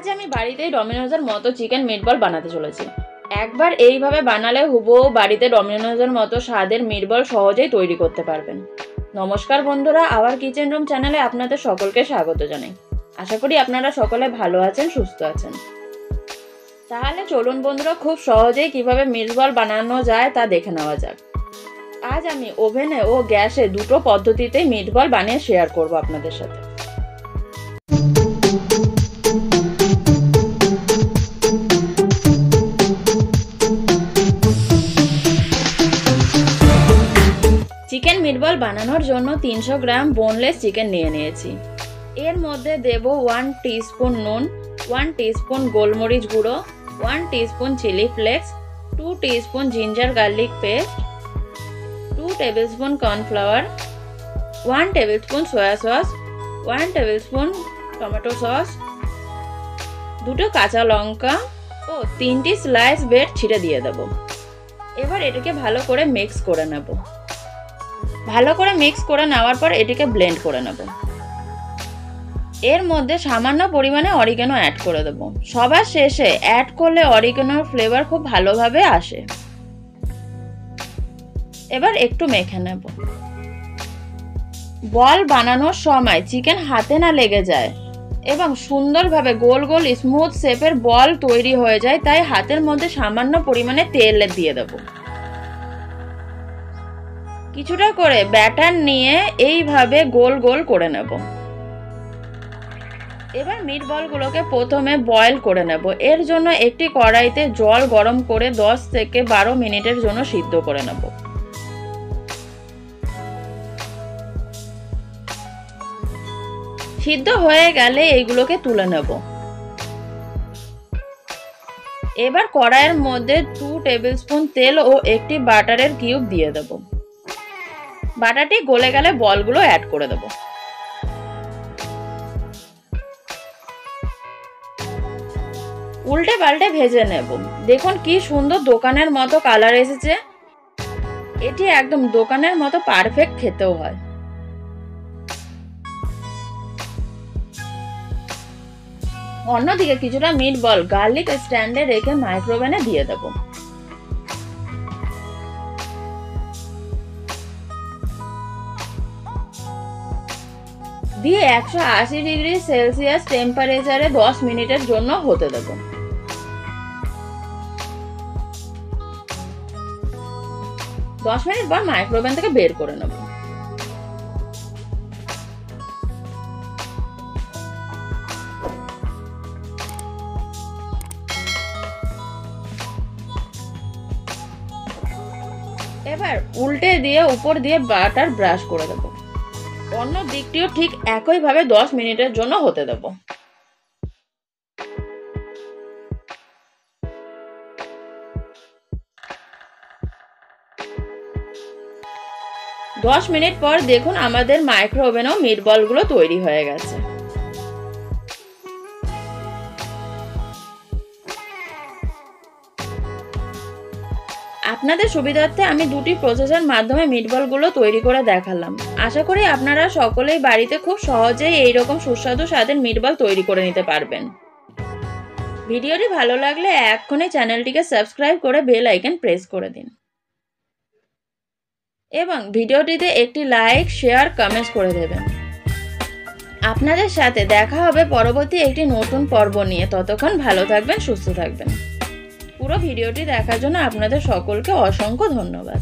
আজ আমি বাড়িতেই ডমিনোজের মতো চিকেন মিটবল বানাতে চলেছি। একবার এইভাবে বানালে হুবহু বাড়িতে ডমিনোজের মতো স্বাদের মিটবল সহজেই তৈরি করতে পারবেন। নমস্কার বন্ধুরা, আওয়ার কিচেন রুম চ্যানেলে আপনাদের সকলকে স্বাগত জানাই। আশা করি আপনারা সকলে ভালো আছেন, সুস্থ আছেন। তাহলে চলুন বন্ধুরা, খুব সহজেই কিভাবে মিটবল বানানো যায় তা দেখে নেওয়া যাক। আজ আমি ওভেনে ও গ্যাসে দুটো পদ্ধতিতে মিটবল বানিয়ে শেয়ার করব আপনাদের সাথে। চিকেন মিটবল বানানোর জন্য 300 গ্রাম বোনলেস চিকেন নিয়ে নিয়েছি। এর মধ্যে দেব 1 টিস্পুন নুন, 1 টিস্পুন গোলমরিচ গুঁড়ো, 1 teaspoon chilli flakes, 2 teaspoon ginger garlic paste, 2 tablespoon cornflour, 1 tablespoon soya sauce, 1 tablespoon tomato sauce, 2টো কাঁচা লঙ্কা ও 3টি স্লাইস ব্রেড ছিঁড়ে দিয়ে দেব। এবার এটাকে ভালো করে মিক্স করে নেব। ভালো করে মিক্স করে নেওয়ার পর এটিকে ব্লেন্ড করে নেব। এর মধ্যে সামান্য পরিমাণে অরিগানো অ্যাড করে দেব। সবার শেষে অ্যাড করলে অরিগানোর ফ্লেভার খুব ভালোভাবে আসে। এবার একটু মেখে নেব। বল বানানোর সময় চিকেন হাতে না লেগে যায় এবং সুন্দরভাবে গোল গোল স্মুথ শেপের বল তৈরি হয়ে যায়, তাই হাতের মধ্যে সামান্য পরিমাণে তেল দিয়ে দেব। কিছুটা করে ব্যাটার নিয়ে এইভাবে গোল গোল করে নেব। এবার মিটবলগুলোকে প্রথমে বয়েল করে নেব। এর জন্য একটি কড়াইতে জল গরম করে 10 থেকে 12 মিনিটের জন্য সিদ্ধ করে নেব। সিদ্ধ হয়ে গেলে এইগুলোকে তুলে নেব। এবার কড়াইয়ের মধ্যে 2 টেবিলস্পুন তেল ও একটি বাটারের কিউব দিয়ে দেব। বাটারটি গলে গেলে বলগুলো অ্যাড করে দেব। উল্টে পাল্টে ভেজে নেব। দেখুন কি সুন্দর দোকানের মতো কালার এসেছে। এটি একদম দোকানের মতো পারফেক্ট খেতেও হয়। অন্যদিকে কিছুটা মিটবল গার্লিক স্ট্যান্ডে রেখে মাইক্রোওভেনে দিয়ে দেব। দিয়ে 180 ডিগ্রি সেলসিয়াস টেম্পারেচারে 10 মিনিটের জন্য হতে দেব। 10 মিনিট পর মাইক্রোওভেন থেকে বের করে নেব। এবার উল্টে দিয়ে উপর দিয়ে বাটার ব্রাশ করে দেব। অন্য দিকটিও ঠিক একইভাবে 10 মিনিটের জন্য হতে দেব। 10 মিনিট পর দেখুন আমাদের মাইক্রোওভেনেও মিটবলগুলো তৈরি হয়ে গেছে। আপনাদের সুবিধার্থে আমি দুটি প্রসেসের মাধ্যমে মিটবলগুলো তৈরি করে দেখালাম। আশা করি আপনারা সকলেই বাড়িতে খুব সহজেই এইরকম সুস্বাদু স্বাদের মিটবল তৈরি করে নিতে পারবেন। ভিডিওটি ভালো লাগলে এক্ষুনি চ্যানেলটিকে সাবস্ক্রাইব করে বেল আইকন প্রেস করে দিন এবং ভিডিওটিতে একটি লাইক, শেয়ার, কমেন্টস করে দেবেন। আপনাদের সাথে দেখা হবে পরবর্তী একটি নতুন পর্ব নিয়ে। ততক্ষণ ভালো থাকবেন, সুস্থ থাকবেন। পুরো ভিডিওটি দেখার জন্য আপনাদের সকলকে অসংখ্য ধন্যবাদ।